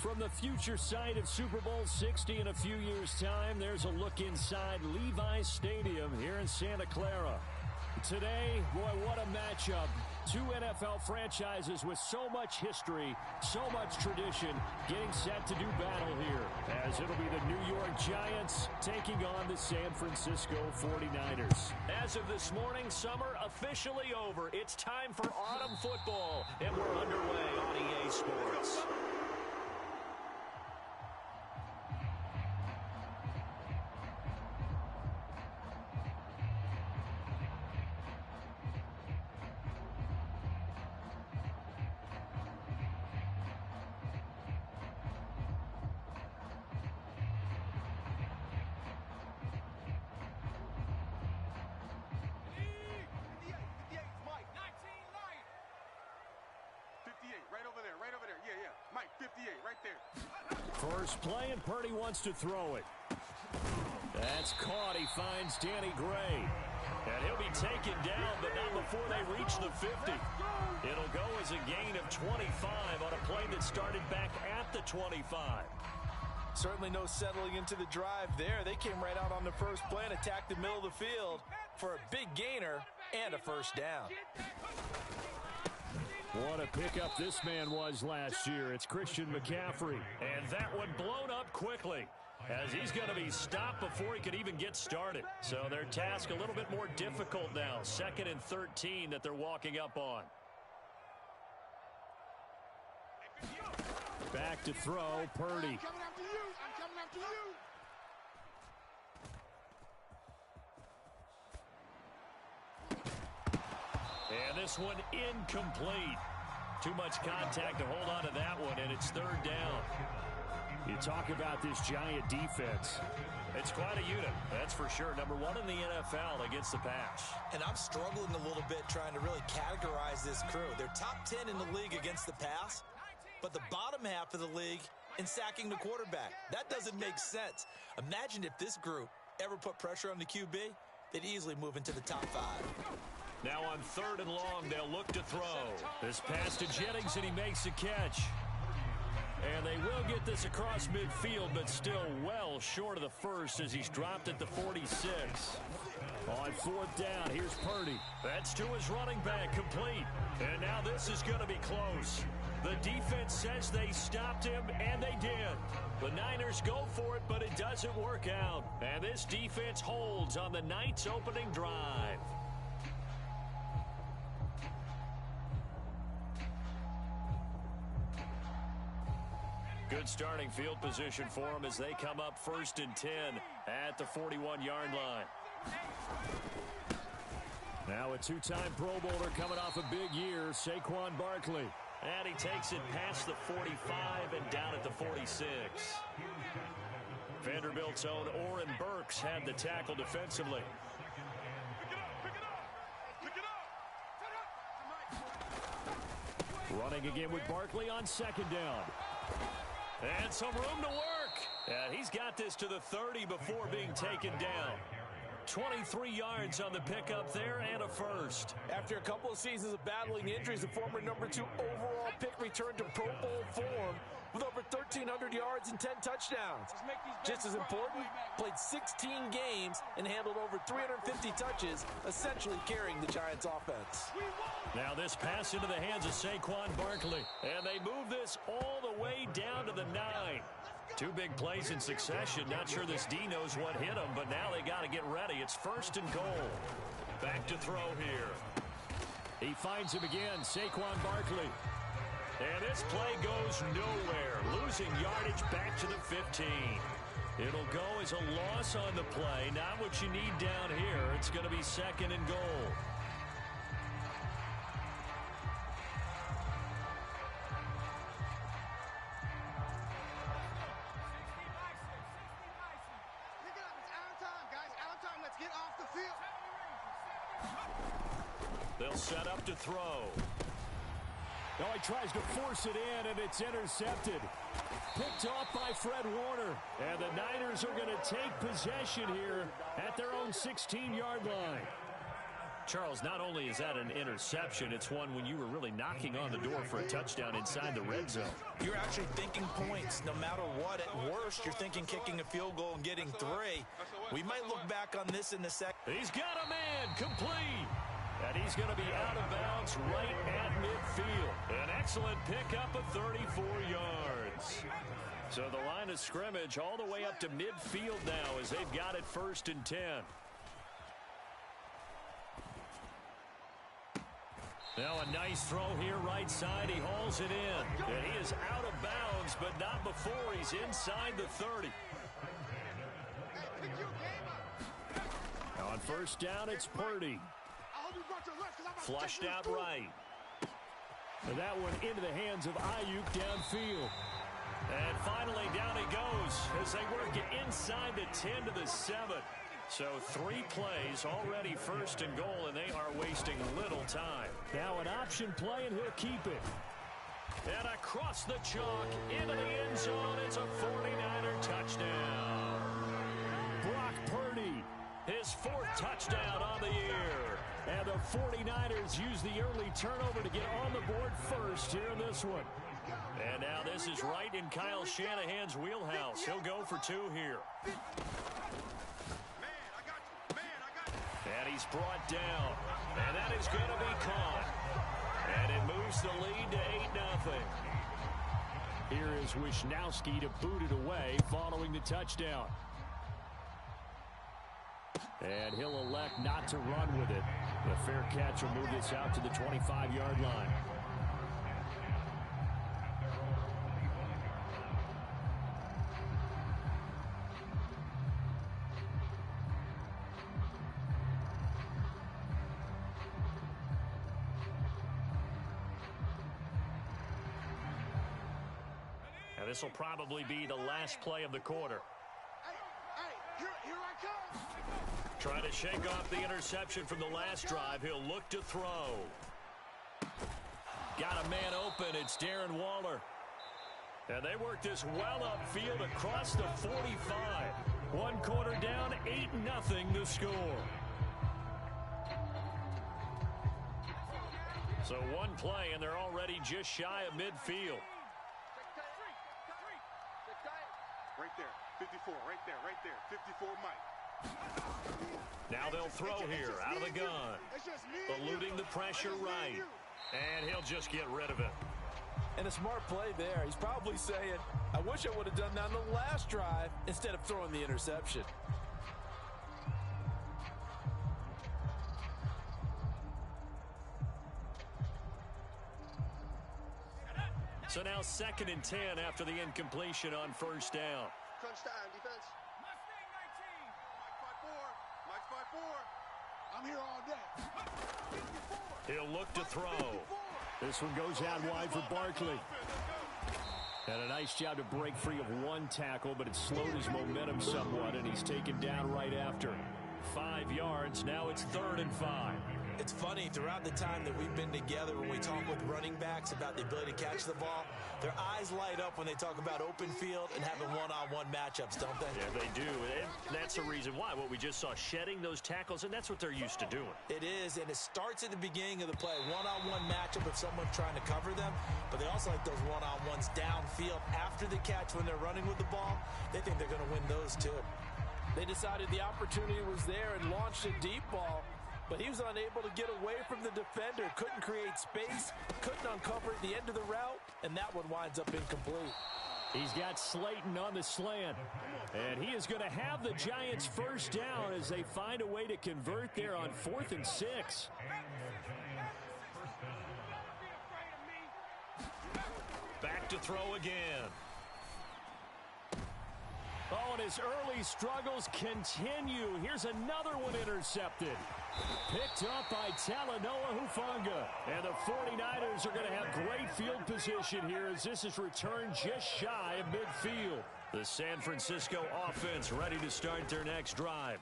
From the future site of Super Bowl 60 in a few years' time, there's a look inside Levi's Stadium here in Santa Clara. Today, boy, what a matchup. Two NFL franchises with so much history, so much tradition, getting set to do battle here, as it'll be the New York Giants taking on the San Francisco 49ers. As of this morning, summer officially over. It's time for autumn football, and we're underway on EA Sports. First play, and Purdy wants to throw it. That's caught. He finds Danny Gray. And he'll be taken down, but not before they reach the 50. It'll go as a gain of 25 on a play that started back at the 25. Certainly no settling into the drive there. They came right out on the first play and attacked the middle of the field for a big gainer and a first down. What a pickup this man was last year. It's Christian McCaffrey. And that one blown up quickly, as he's going to be stopped before he could even get started. So their task a little bit more difficult now. 2nd and 13 that they're walking up on. Back to throw, Purdy. I'm coming after you. I'm coming after you. And this one incomplete. Too much contact to hold on to that one, and it's 3rd down. You talk about this Giant defense. It's quite a unit, that's for sure. Number 1 in the NFL against the pass. And I'm struggling a little bit trying to really categorize this crew. They're top 10 in the league against the pass, but the bottom half of the league in sacking the quarterback. That doesn't make sense. Imagine if this group ever put pressure on the QB, they'd easily move into the top 5. Now on 3rd and long, they'll look to throw. This pass to Jennings, and he makes the catch. And they will get this across midfield, but still well short of the first as he's dropped at the 46. On 4th down, here's Purdy. That's to his running back, complete. And now this is going to be close. The defense says they stopped him, and they did. The Niners go for it, but it doesn't work out. And this defense holds on the night's opening drive. Good starting field position for them as they come up 1st and 10 at the 41-yard line. Now a 2-time Pro Bowler coming off a big year, Saquon Barkley. And he takes it past the 45 and down at the 46. Vanderbilt's own Oren Burks had the tackle defensively. Running again with Barkley on 2nd down. And some room to work. And he's got this to the 30 before being taken down. 23 yards on the pickup there and a first. After a couple of seasons of battling injuries, the former number 2 overall pick returned to Pro Bowl form with over 1,300 yards and 10 touchdowns. Just as important, played 16 games and handled over 350 touches, essentially carrying the Giants' offense. Now this pass into the hands of Saquon Barkley, and they move this all the way down to the 9. 2 big plays in succession. Not sure this D knows what hit him, but now they got to get ready. It's 1st and goal. Back to throw here. He finds him again, Saquon Barkley. And this play goes nowhere. Losing yardage back to the 15. It'll go as a loss on the play. Not what you need down here. It's going to be 2nd and goal. They'll set up to throw. Now he tries to force it in, and it's intercepted. Picked off by Fred Warner. And the Niners are going to take possession here at their own 16-yard line. Charles, not only is that an interception, it's one when you were really knocking on the door for a touchdown inside the red zone. You're actually thinking points no matter what. At worst, you're thinking kicking a field goal and getting 3. We might look back on this in a second. He's got a man complete. And he's going to be out of bounds right at midfield. An excellent pickup of 34 yards. So the line of scrimmage all the way up to midfield now as they've got it 1st and 10. Now a nice throw here right side. He hauls it in. And he is out of bounds, but not before he's inside the 30. On 1st down, it's Purdy. Flushed out right. And that one into the hands of Ayuk downfield. And finally down he goes as they work it inside the 10 to the 7. So 3 plays already 1st and goal, and they are wasting little time. Now an option play, and he'll keep it. And across the chalk into the end zone. It's a 49er touchdown. Brock Purdy, his 4th touchdown on the year. And the 49ers use the early turnover to get on the board first here in this one. And now this is right in Kyle Shanahan's wheelhouse. He'll go for 2 here. And he's brought down. And that is going to be caught. And it moves the lead to 8-0. Here is Wisnowski to boot it away following the touchdown. And he'll elect not to run with it. The fair catch will move this out to the 25-yard line. And this will probably be the last play of the quarter. Here I come. Trying to shake off the interception from the last drive. He'll look to throw. Got a man open. It's Darren Waller. And they work this well upfield across the 45. 1 quarter down, 8-0 the score. So 1 play, and they're already just shy of midfield. Right there, 54, right there, 54, Mike. Now they'll throw here, out of the gun. Eluding the pressure right. And he'll just get rid of it. And a smart play there. He's probably saying, I wish I would have done that on the last drive instead of throwing the interception. So now 2nd and 10 after the incompletion on 1st down. Crunch time, defense. Mike 5-4. I'm here all day. He'll look to throw. This one goes out wide for Barkley. And a nice job to break free of 1 tackle, but it slowed his momentum somewhat, and he's taken down right after. 5 yards. Now it's 3rd and 5. It's funny, throughout the time that we've been together, when we talk with running backs about the ability to catch the ball, their eyes light up when they talk about open field and having one-on-one matchups, don't they? Yeah, they do. And that's the reason why. What we just saw, shedding those tackles, and that's what they're used to doing. It is, and it starts at the beginning of the play. One-on-one matchup if someone's trying to cover them, but they also like those one-on-ones downfield after the catch when they're running with the ball. They think they're going to win those, too. They decided the opportunity was there and launched a deep ball, but he was unable to get away from the defender, couldn't create space, couldn't uncover the end of the route, and that one winds up incomplete. He's got Slayton on the slant, and he is going to have the Giants 1st down as they find a way to convert there on 4th and 6. Back to throw again. Oh, and his early struggles continue. Here's another one intercepted. Picked up by Talanoa Hufanga. And the 49ers are going to have great field position here as this is returned just shy of midfield. The San Francisco offense ready to start their next drive.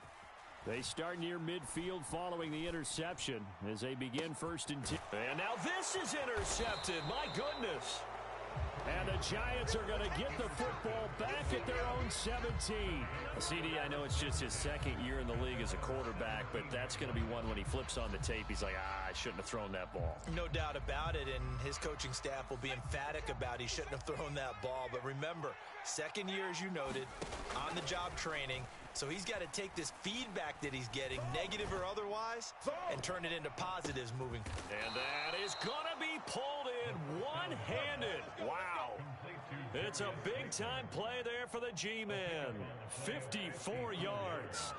They start near midfield following the interception as they begin 1st and 10. And now this is intercepted. My goodness. And the Giants are going to get the football back at their own 17. CD, I know it's just his second year in the league as a quarterback, but that's going to be one when he flips on the tape. He's like, I shouldn't have thrown that ball. No doubt about it, and his coaching staff will be emphatic about he shouldn't have thrown that ball. But remember, second year, as you noted, on-the-job training. So he's got to take this feedback that he's getting, negative or otherwise, and turn it into positives moving. And that is going to be pulled in one-handed. Wow. It's a big-time play there for the G-Man. 54 yards.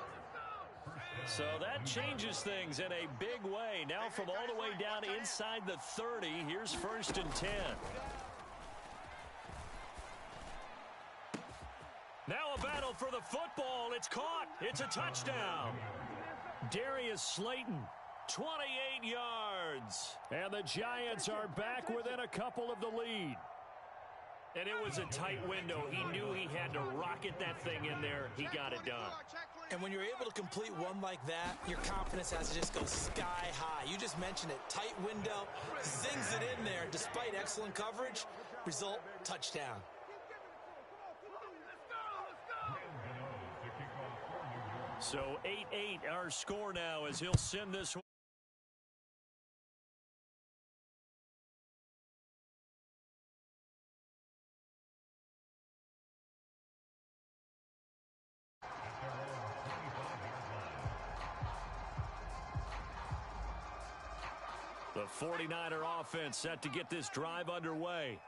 So that changes things in a big way. Now from all the way down inside the 30, here's 1st and 10. Now a battle for the football. It's caught. It's a touchdown. Darius Slayton, 28 yards. And the Giants are back within a couple of the lead. And it was a tight window. He knew he had to rocket that thing in there. He got it done. And when you're able to complete one like that, your confidence has to just go sky high. You just mentioned it. Tight window, zings it in there despite excellent coverage. Result, touchdown. So 8-8 our score now as he'll send this one. The 49er offense set to get this drive underway.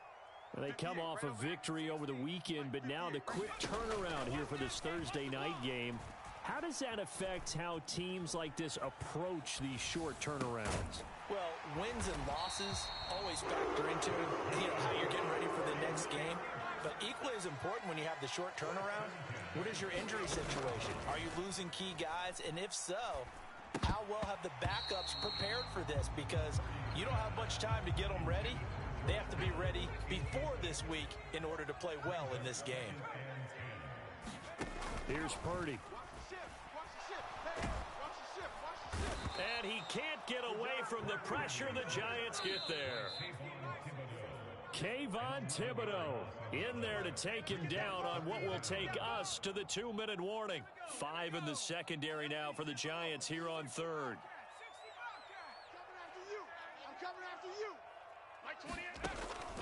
And they come off a victory over the weekend, but now the quick turnaround here for this Thursday night game. How does that affect how teams like this approach these short turnarounds? Well, wins and losses always factor into how you're getting ready for the next game. But equally as important when you have the short turnaround, what is your injury situation? Are you losing key guys? And if so, how well have the backups prepared for this? Because you don't have much time to get them ready. They have to be ready before this week in order to play well in this game. Here's Purdy. And he can't get away from the pressure. The Giants get there. Kayvon Thibodeau in there to take him down on what will take us to the 2-minute warning. 5 in the secondary now for the Giants here on 3rd.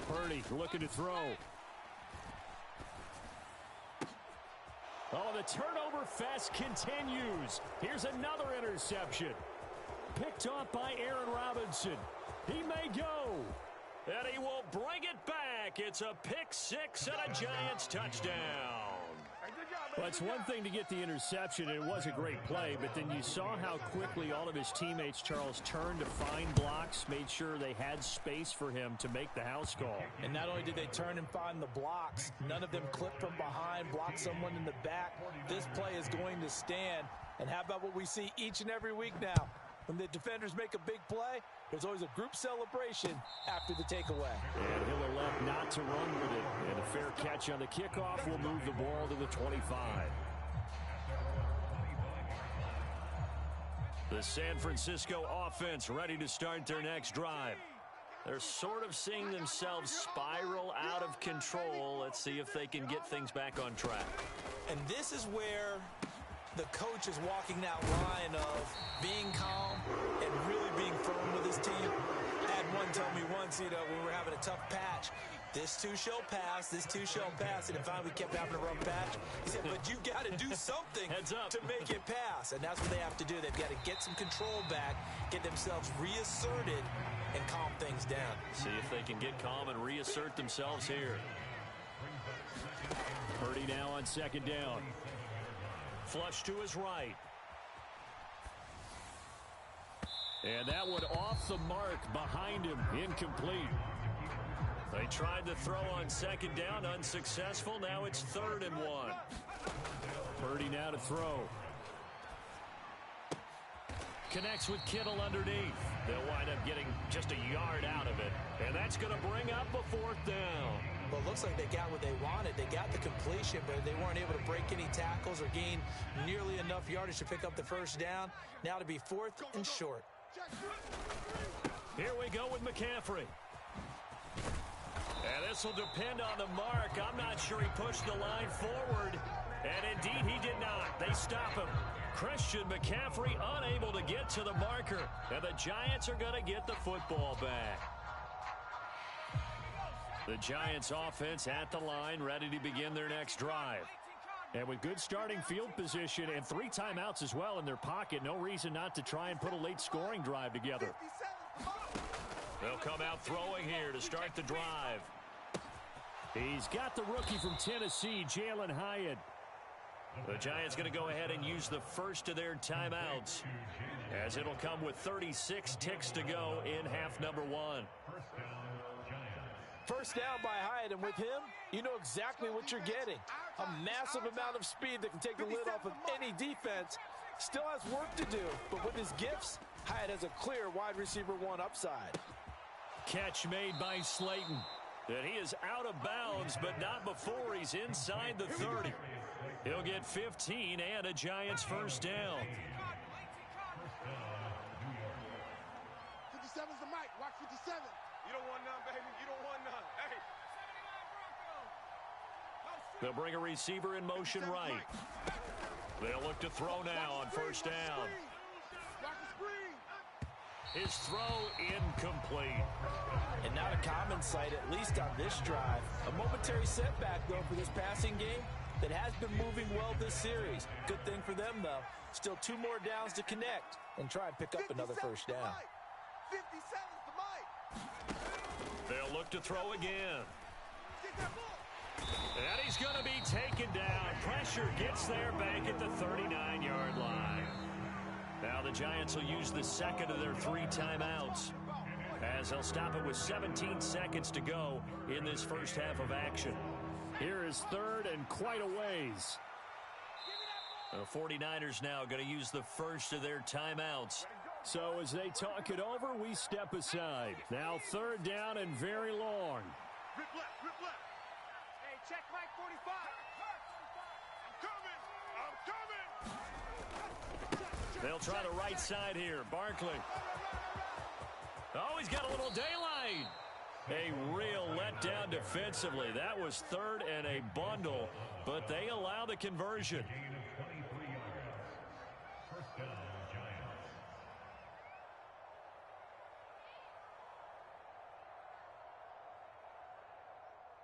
Purdy looking to throw. Oh, the turnover fest continues. Here's another interception. Picked off by Aaron Robinson. He may go. And he will bring it back. It's a pick 6 and a Giants touchdown. Well, it's one thing to get the interception, and it was a great play, but then you saw how quickly all of his teammates, Charles, turned to find blocks, made sure they had space for him to make the house call. And not only did they turn and find the blocks, none of them clipped from behind, blocked someone in the back. This play is going to stand. And how about what we see each and every week now? When the defenders make a big play, there's always a group celebration after the takeaway. And he'll elect not to run with it. And a fair catch on the kickoff will move the ball to the 25. The San Francisco offense ready to start their next drive. They're sort of seeing themselves spiral out of control. Let's see if they can get things back on track. And this is where the coach is walking that line of being calm and really being firm with his team. I had one tell me once, when we were having a tough patch, this too shall pass, this too shall pass, and finally we kept having a rough patch. He said, but you got to do something to make it pass, and that's what they have to do. They've got to get some control back, get themselves reasserted, and calm things down. See if they can get calm and reassert themselves here. Purdy now on 2nd down. Flush to his right. And that one off the mark behind him. Incomplete. They tried to throw on 2nd down. Unsuccessful. Now it's 3rd and 1. Purdy now to throw. Connects with Kittle underneath. They'll wind up getting just a yard out of it. And that's going to bring up a 4th down. Well, it looks like they got what they wanted. They got the completion, but they weren't able to break any tackles or gain nearly enough yardage to pick up the 1st down. Now to be 4th and short. Here we go with McCaffrey. And this will depend on the mark. I'm not sure he pushed the line forward. And indeed, he did not. They stop him. Christian McCaffrey unable to get to the marker. And the Giants are going to get the football back. The Giants offense at the line, ready to begin their next drive. And with good starting field position and 3 timeouts as well in their pocket, no reason not to try and put a late scoring drive together. They'll come out throwing here to start the drive. He's got the rookie from Tennessee, Jalen Hyatt. The Giants going to go ahead and use the first of their timeouts, as it'll come with 36 ticks to go in half number 1. First down by Hyatt, and with him, you know exactly what you're getting. A massive amount of speed that can take the lid off of any defense. Still has work to do, but with his gifts, Hyatt has a clear wide receiver 1 upside. Catch made by Slayton. And he is out of bounds, but not before he's inside the 30. He'll get 15 and a Giants first down. 57's the mic. Watch 57. You don't want none, baby. You don't want none. Hey. They'll bring a receiver in motion right. They'll look to throw now on first down. His throw incomplete. And not a common sight, at least on this drive. A momentary setback, though, for this passing game that has been moving well this series. Good thing for them, though. Still 2 more downs to connect and try and pick up another first down. 57's the mic. They'll look to throw again. And he's going to be taken down. Pressure gets there back at the 39-yard line. Now the Giants will use the second of their 3 timeouts, as they'll stop it with 17 seconds to go in this first half of action. Here is third and quite a ways. The 49ers now going to use the first of their timeouts. So as they talk it over, we step aside. Now third down and very long. Rip left, rip left. Hey, check Mike 45. I'm coming. They'll try the right side here. Barkley. Oh, he's got a little daylight. A real letdown defensively. That was third and a bundle, but they allow the conversion.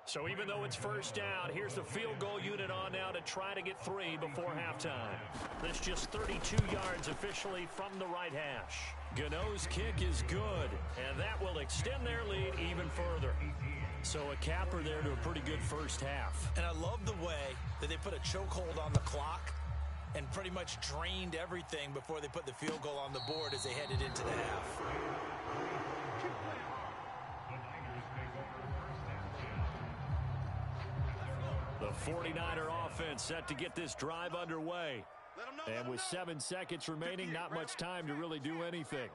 So even though it's first down, here's the field goal unit on now to try to get 3 before halftime. This just 32 yards officially from the right hash. Gano's kick is good, and that will extend their lead even further. So a capper there to a pretty good first half. And I love the way that they put a chokehold on the clock and pretty much drained everything before they put the field goal on the board as they headed into the half. The 49er offense set to get this drive underway. And with 7 seconds remaining, not much time to really do anything.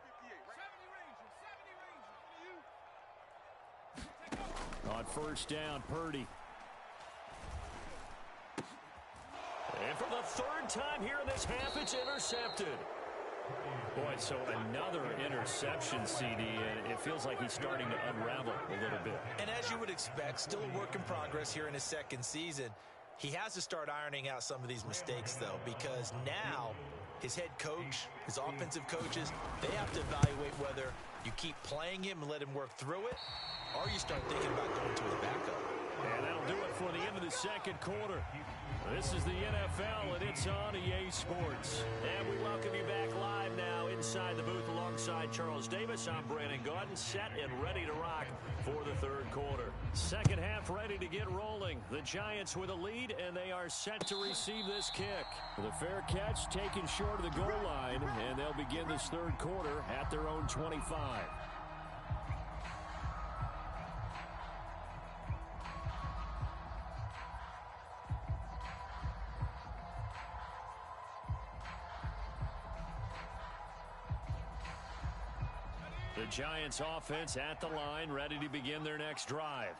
On first down, Purdy. And for the 3rd time here in this half, it's intercepted. Boy, so another interception, CD, and it feels like he's starting to unravel a little bit. And as you would expect, still a work in progress here in his 2nd season. He has to start ironing out some of these mistakes, though, because now his head coach, his offensive coaches, they have to evaluate whether you keep playing him and let him work through it, or you start thinking about going to a backup. And that'll do it for the end of the 2nd quarter. This is the NFL, and it's on EA Sports. And we welcome you back live now inside the booth alongside Charles Davis. I'm Brandon Gaudin, set and ready to rock for the 3rd quarter. 2nd half ready to get rolling. The Giants with a lead, and they are set to receive this kick. The fair catch taken short of the goal line, and they'll begin this 3rd quarter at their own 25. The Giants offense at the line, ready to begin their next drive.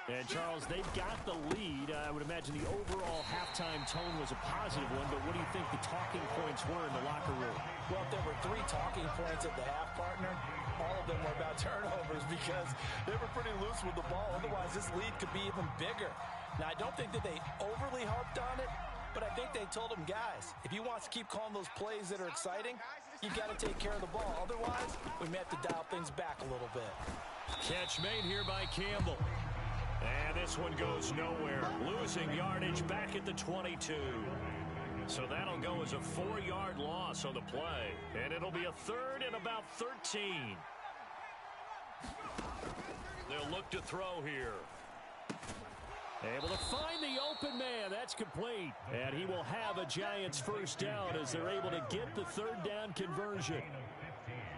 And, Charles, they've got the lead. I would imagine the overall halftime tone was a positive one, but what do you think the talking points were in the locker room? Well, if there were 3 talking points at the half, partner, all of them were about turnovers because they were pretty loose with the ball. Otherwise, this lead could be even bigger. Now, I don't think that they overly harped on it, but I think they told them, guys, if you want to keep calling those plays that are exciting, you've got to take care of the ball. Otherwise, we may have to dial things back a little bit. Catch made here by Campbell. And this one goes nowhere. Losing yardage back at the 22. So that'll go as a 4-yard loss on the play. And it'll be a 3rd and about 13. They'll look to throw here. Able to find the open man. That's complete. And he will have a Giants first down as they're able to get the 3rd down conversion.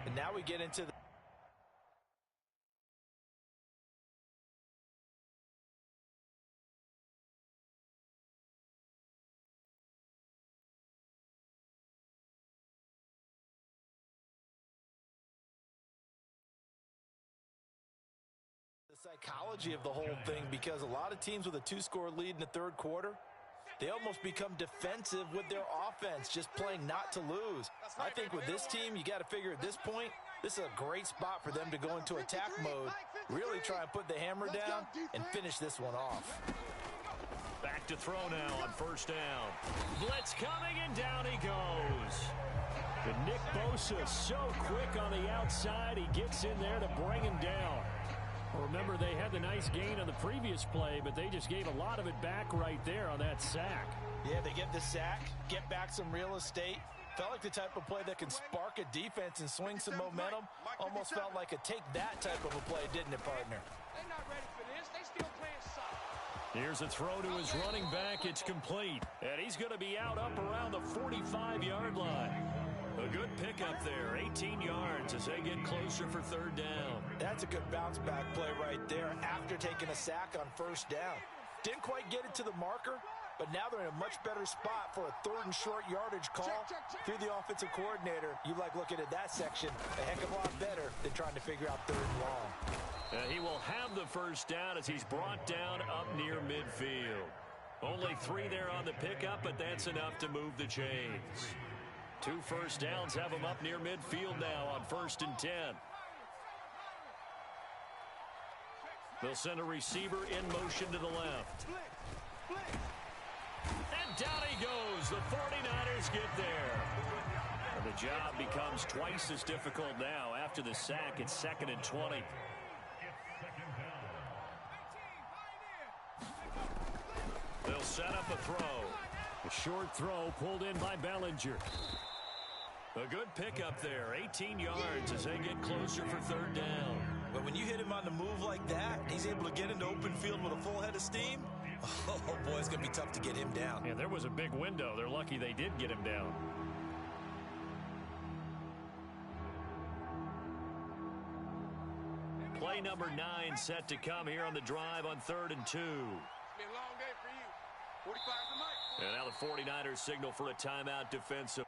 And now we get into the psychology of the whole thing, because a lot of teams with a 2-score lead in the 3rd quarter, they almost become defensive with their offense, just playing not to lose. I think with this team, you got to figure at this point, this is a great spot for them to go into attack mode, really try and put the hammer down and finish this one off. Back to throw now on 1st down. Blitz coming, and down he goes. And Nick Bosa so quick on the outside, he gets in there to bring him down. Remember, they had the nice gain on the previous play, but they just gave a lot of it back right there on that sack. Yeah, they get the sack, get back some real estate. Felt like the type of play that can spark a defense and swing some momentum. Almost felt like a take-that type of a play, didn't it, partner? They're not ready for this. They still playing soft. Here's a throw to his running back. It's complete. And he's going to be out up around the 45-yard line. A good pickup there, 18 yards as they get closer for 3rd down. That's a good bounce-back play right there after taking a sack on 1st down. Didn't quite get it to the marker, but now they're in a much better spot for a 3rd and short yardage call. Through the offensive coordinator, you like looking at that section a heck of a lot better than trying to figure out 3rd and long. He will have the first down as he's brought down up near midfield. Only 3 there on the pickup, but that's enough to move the chains. 2 first downs have him up near midfield now on 1st and 10. They'll send a receiver in motion to the left. And down he goes. The 49ers get there. And the job becomes twice as difficult now. After the sack, it's 2nd and 20. They'll set up a throw. A short throw pulled in by Bellinger. A good pickup there, 18 yards as they get closer for 3rd down. But when you hit him on the move like that, he's able to get into open field with a full head of steam. Oh, boy, it's going to be tough to get him down. Yeah, there was a big window. They're lucky they did get him down. Play number 9 set to come here on the drive on 3rd and 2. It's been a long day for you. 45 tonight. And now the 49ers signal for a timeout defensive.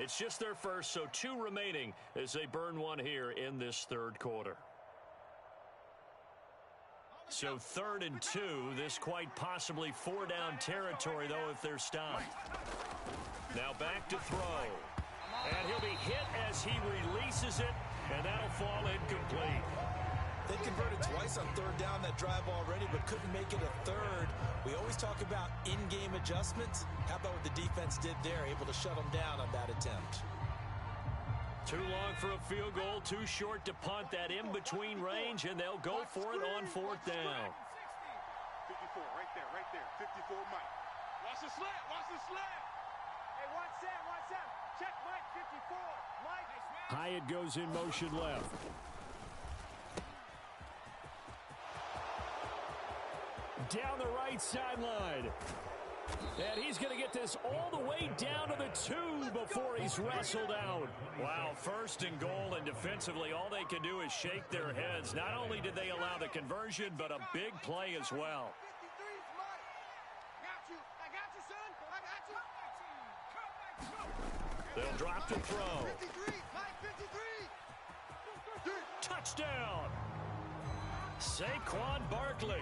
It's just their first, so 2 remaining as they burn one here in this third quarter. So 3rd and 2, this quite possibly 4-down territory, though, if they're stopped. Now back to throw. And he'll be hit as he releases it, and that'll fall incomplete. They converted twice on 3rd down that drive already, but couldn't make it a 3rd. We always talk about in-game adjustments. How about what the defense did there, able to shut them down on that attempt? Too long for a field goal, too short to punt. That in-between range, and they'll go for it on 4th down. 54, right there. 54, Mike. Watch the slant, Hey, watch Sam. Check Mike, 54. Mike. Hyatt goes in motion left. Down the right sideline. And he's going to get this all the way down to the 2 before he's wrestled out. Wow, 1st and goal, and defensively all they can do is shake their heads. Not only did they allow the conversion, but a big play as well. They'll drop to throw. Touchdown! Saquon Barkley.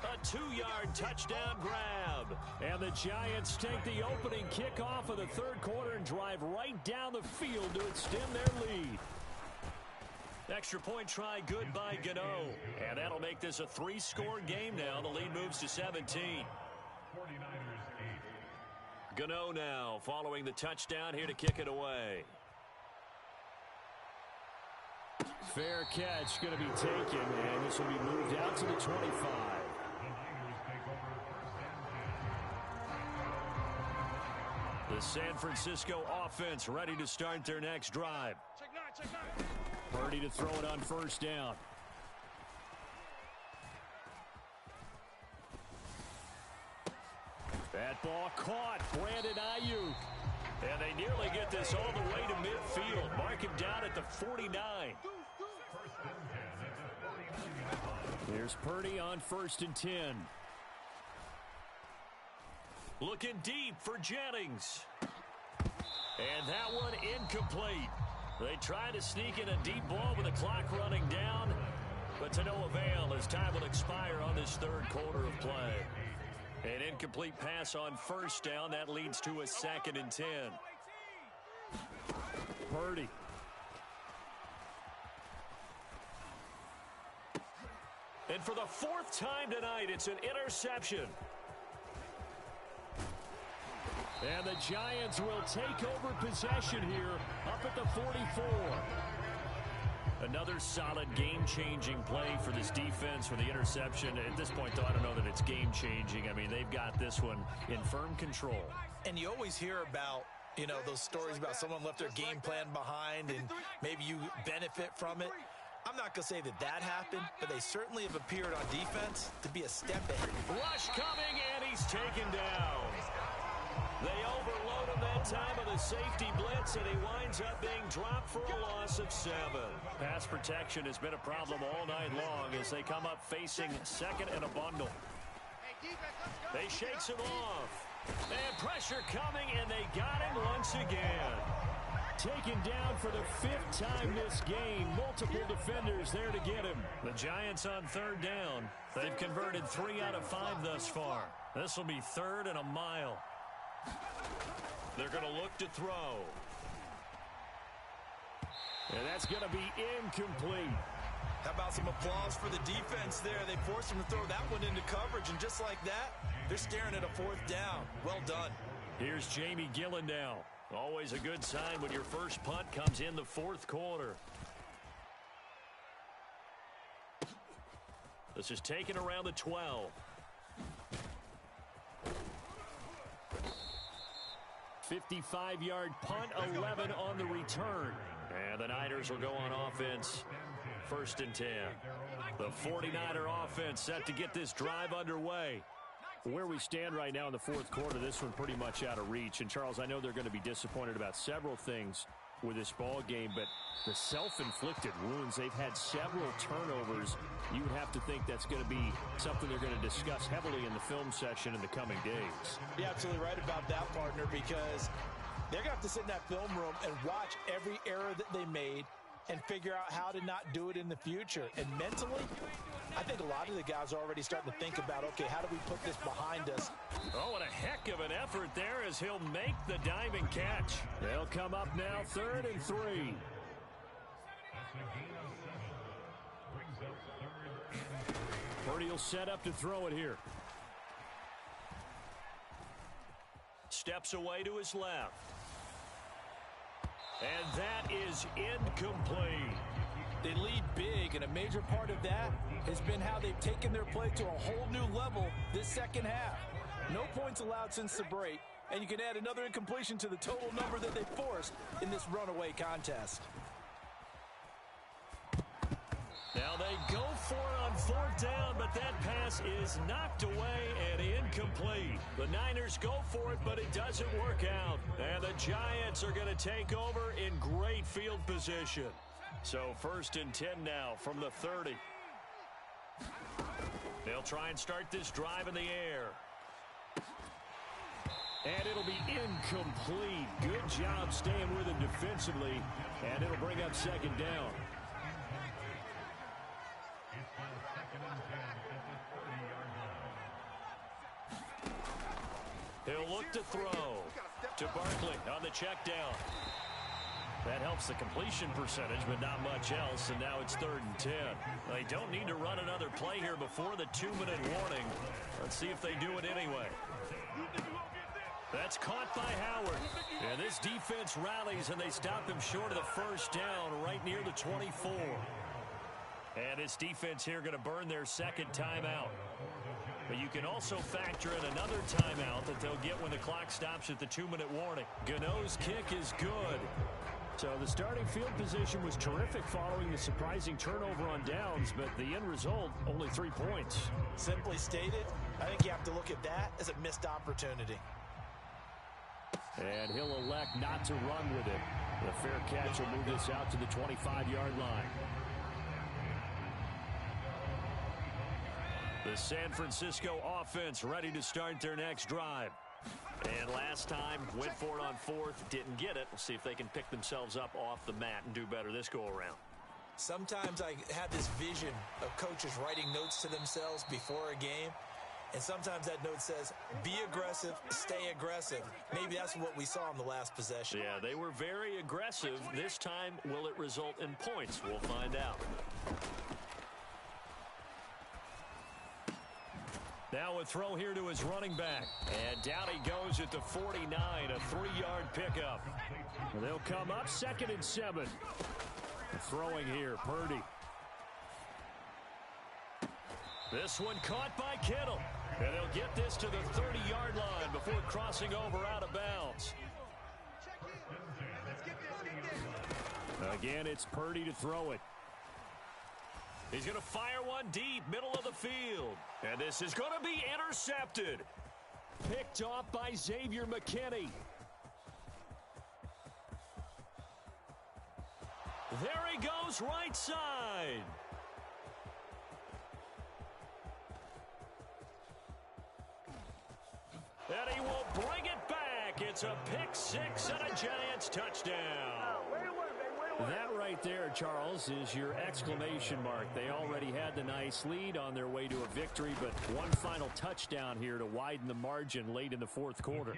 A 2-yard touchdown grab. And the Giants take the opening kickoff of the third quarter and drive right down the field to extend their lead. Extra point try good by Gano. And that'll make this a 3-score game now. The lead moves to 17. Gano now following the touchdown here to kick it away. Fair catch going to be taken, and this will be moved out to the 25. The San Francisco offense ready to start their next drive. Check nine. Purdy to throw it on 1st down. That ball caught. Brandon Ayuk. And they nearly get this all the way to midfield. Mark him down at the 49. Here's Purdy on 1st and 10. Looking deep for Jennings. And that one incomplete. They try to sneak in a deep ball with the clock running down, but to no avail as time will expire on this third quarter of play. An incomplete pass on 1st down. That leads to a 2nd and 10. Purdy. And for the 4th time tonight, it's an interception. And the Giants will take over possession here up at the 44. Another solid game-changing play for this defense for the interception. At this point, though, I don't know that it's game-changing. I mean, they've got this one in firm control. And you always hear about, you know, those stories about someone left their game plan behind and maybe you benefit from it. I'm not going to say that happened, but they certainly have appeared on defense to be a step ahead. Rush coming, and he's taken down. They overload him that time of the safety blitz, and he winds up being dropped for a loss of 7. Pass protection has been a problem all night long as they come up facing 2nd and a bundle. They shakes him off. And pressure coming, and they got him once again. Taken down for the 5th time this game. Multiple defenders there to get him. The Giants on 3rd down. They've converted 3 out of 5 thus far. This will be 3rd and a mile. They're going to look to throw. And that's going to be incomplete. How about some applause for the defense there? They forced him to throw that one into coverage, and just like that, they're staring at a 4th down. Well done. Here's Jamie Gillen now. Always a good sign when your first punt comes in the 4th quarter. This is taken around the 12. 55-yard punt, 11 on the return. And the Niners will go on offense. 1st and 10. The 49er offense set to get this drive underway. Where we stand right now in the 4th quarter, this one pretty much out of reach. And, Charles, I know they're going to be disappointed about several things with this ball game, but the self-inflicted wounds, they've had several turnovers. You would have to think that's going to be something they're going to discuss heavily in the film session in the coming days. You're absolutely right about that, partner, because They're going to have to sit in that film room and watch every error that they made and figure out how to not do it in the future. And mentally, I think a lot of the guys are already starting to think about, okay, how do we put this behind us? Oh, and a heck of an effort there as he'll make the diving catch. They'll come up now 3rd and 3. Purdy will set up to throw it here. Steps away to his left. And that is incomplete. They lead big, and a major part of that has been how they've taken their play to a whole new level this second half. No points allowed since the break, and you can add another incompletion to the total number that they forced in this runaway contest. Now they go for it on 4th down, but that pass is knocked away and incomplete. The Niners go for it, but it doesn't work out. And the Giants are going to take over in great field position. So 1st and 10 now from the 30. They'll try and start this drive in the air. And it'll be incomplete. Good job staying with him defensively. And it'll bring up 2nd down. He'll look to throw to Barkley on the check down. That helps the completion percentage, but not much else, and now it's 3rd and 10. They don't need to run another play here before the 2-minute warning. Let's see if they do it anyway. That's caught by Howard. And this defense rallies, and they stop him short of the 1st down right near the 24. And this defense here going to burn their 2nd timeout. But you can also factor in another timeout that they'll get when the clock stops at the 2-minute warning. Gano's kick is good. So the starting field position was terrific following the surprising turnover on downs, but the end result, only 3 points. Simply stated, I think you have to look at that as a missed opportunity. And he'll elect not to run with it. The fair catch will move this out to the 25-yard line. The San Francisco offense ready to start their next drive. And last time, went for it on 4th, didn't get it. We'll see if they can pick themselves up off the mat and do better this go-around. Sometimes I have this vision of coaches writing notes to themselves before a game. And sometimes that note says, be aggressive, stay aggressive. Maybe that's what we saw in the last possession. Yeah, they were very aggressive. This time, will it result in points? We'll find out. Now a throw here to his running back. And down he goes at the 49, a 3-yard pickup. They'll come up 2nd and 7. Throwing here, Purdy. This one caught by Kittle. And they'll get this to the 30-yard line before crossing over out of bounds. Again, it's Purdy to throw it. He's going to fire one deep, middle of the field. And this is going to be intercepted. Picked off by Xavier McKinney. There he goes, right side. And he will bring it back. It's a pick 6 and a Giants touchdown. That right there, Charles, is your exclamation mark. They already had the nice lead on their way to a victory, but one final touchdown here to widen the margin late in the 4th quarter.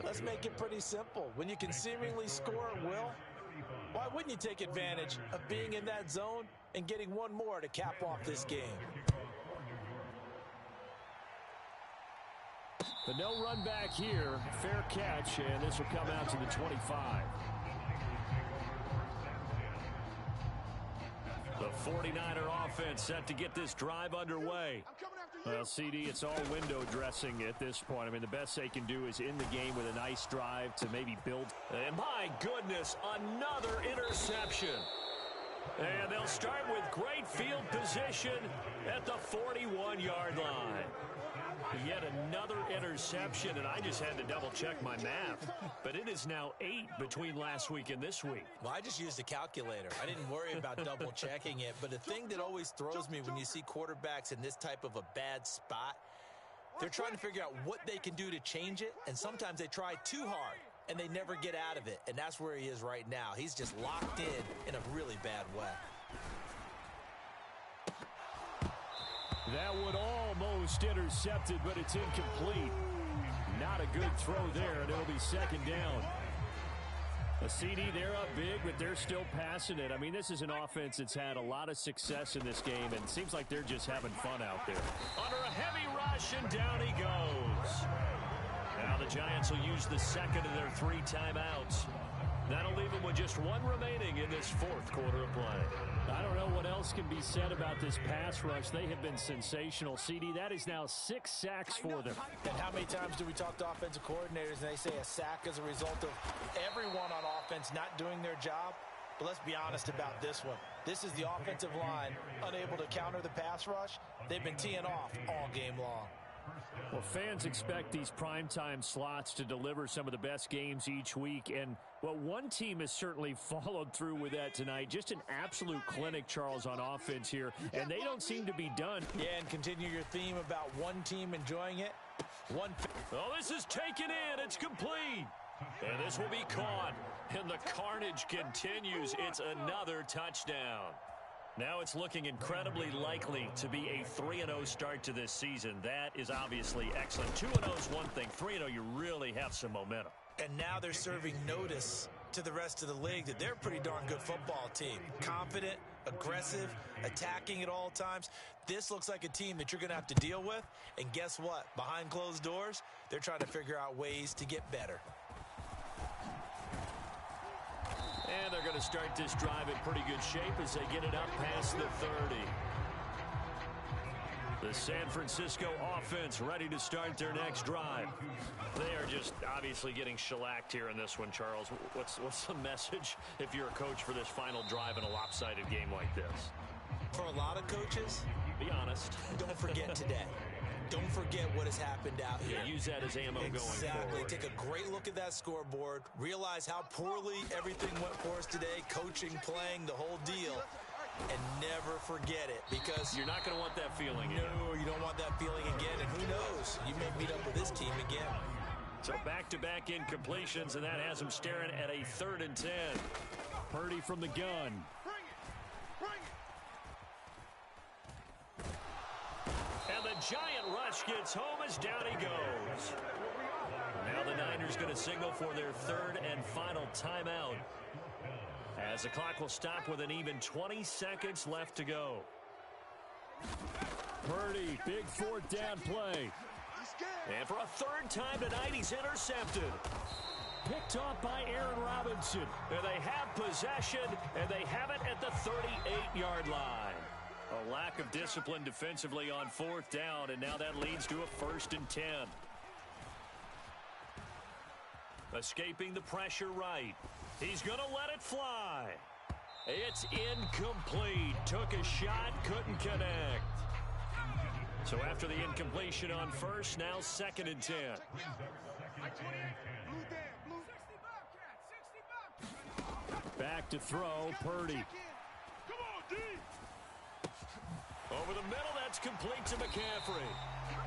Let's make it pretty simple. When you can seemingly score at will, why wouldn't you take advantage of being in that zone and getting one more to cap off this game? But no run back here. Fair catch, and this will come out to the 25. The 49er offense set to get this drive underway. Well, CD, it's all window dressing at this point. I mean, the best they can do is end the game with a nice drive to maybe build. And my goodness, another interception. And they'll start with great field position at the 41-yard line. Yet another interception, and I just had to double-check my math. But it is now 8 between last week and this week. Well, I just used a calculator. I didn't worry about double-checking it. But the thing that always throws me when you see quarterbacks in this type of a bad spot, they're trying to figure out what they can do to change it, and sometimes they try too hard. and they never get out of it. And that's where he is right now. He's just locked in a really bad way. That one almost intercepted, but it's incomplete. Not a good throw there, and it'll be second down. A CD, they're up big, but they're still passing it. I mean, this is an offense that's had a lot of success in this game, and it seems like they're just having fun out there. Under a heavy rush, and down he goes. Now the Giants will use the second of their 3 timeouts. That'll leave them with just 1 remaining in this 4th quarter of play. I don't know what else can be said about this pass rush. They have been sensational. CD, that is now 6 sacks for them. And how many times do we talk to offensive coordinators and they say a sack is a result of everyone on offense not doing their job? But let's be honest about this one. This is the offensive line unable to counter the pass rush. They've been teeing off all game long. Well, fans expect these primetime slots to deliver some of the best games each week, and well, one team has certainly followed through with that tonight. Just an absolute clinic, Charles, on offense here, and they don't seem to be done. Yeah, and continue your theme about one team enjoying it. Oh, this is taken in. It's complete. And this will be caught, and the carnage continues. It's another touchdown. Now it's looking incredibly likely to be a 3-0 start to this season. That is obviously excellent. 2-0 is one thing. 3-0, you really have some momentum. And now they're serving notice to the rest of the league that they're a pretty darn good football team. Confident, aggressive, attacking at all times. This looks like a team that you're going to have to deal with. And guess what? Behind closed doors, they're trying to figure out ways to get better. And they're going to start this drive in pretty good shape as they get it up past the 30. The San Francisco offense ready to start their next drive. They are just obviously getting shellacked here in this one, Charles. What's the message if you're a coach for this final drive in a lopsided game like this? For a lot of coaches, be honest. Don't forget today. Don't forget what has happened out here. Yeah, use that as ammo going forward. Exactly. Take a great look at that scoreboard. Realize how poorly everything went for us today. Coaching, playing, the whole deal. And never forget it, because you're not going to want that feeling again. No, you don't want that feeling again. And who knows? You may meet up with this team again. So back-to-back incompletions, and that has them staring at a 3rd and 10. Purdy from the gun. And the giant rush gets home as down he goes. Now the Niners going to signal for their 3rd and final timeout, as the clock will stop with an even 20 seconds left to go. Purdy, big 4th down play. And for a 3rd time tonight, he's intercepted. Picked off by Aaron Robinson. And they have possession, and they have it at the 38-yard line. A lack of discipline defensively on 4th down, and now that leads to a 1st and 10. Escaping the pressure right. He's going to let it fly. It's incomplete. Took a shot, couldn't connect. So after the incompletion on 1st, now 2nd and 10. Back to throw, Purdy. Over the middle, that's complete to McCaffrey.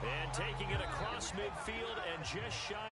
And taking it across midfield and just shy.